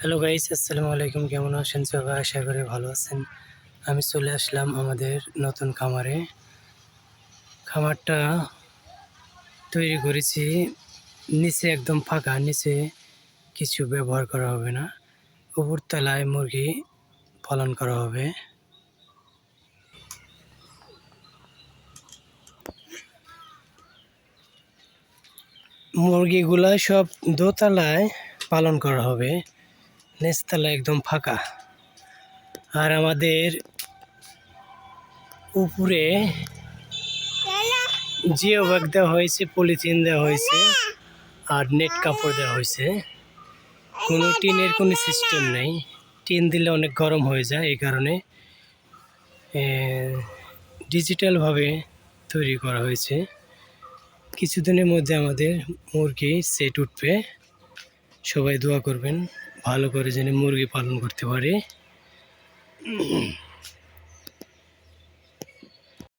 Hello guys, আসসালামু আলাইকুম। কেমন আছেন সবাই? আশা করি ভালো আছেন। আমি চলে আসলাম আমাদের নতুন খামারে। খামারটা তৈরি করেছি, নিচে একদম ফাঁকা, নিচে কিছু ব্যবহার করা হবে না। উপরতলায় মুরগি পালন করা হবে। মুরগিগুলা সব দোতলায় পালন করা হবে, নিচতলা একদম ফাঁকা। আর আমাদের উপরে জিও ব্যাগ দেওয়া হয়েছে, পলিথিন দেওয়া হয়েছে আর নেট কাপড় দেওয়া হয়েছে। কোনো টিনের কোনো সিস্টেম নেই। টিন দিলে অনেক গরম হয়ে যায়, এই কারণে ডিজিটালভাবে তৈরি করা হয়েছে। কিছুদিনের মধ্যে আমাদের মুরগি সেট উঠবে। সবাই দোয়া করবেন ভালো করে যেন মুরগি পালন করতে পারে।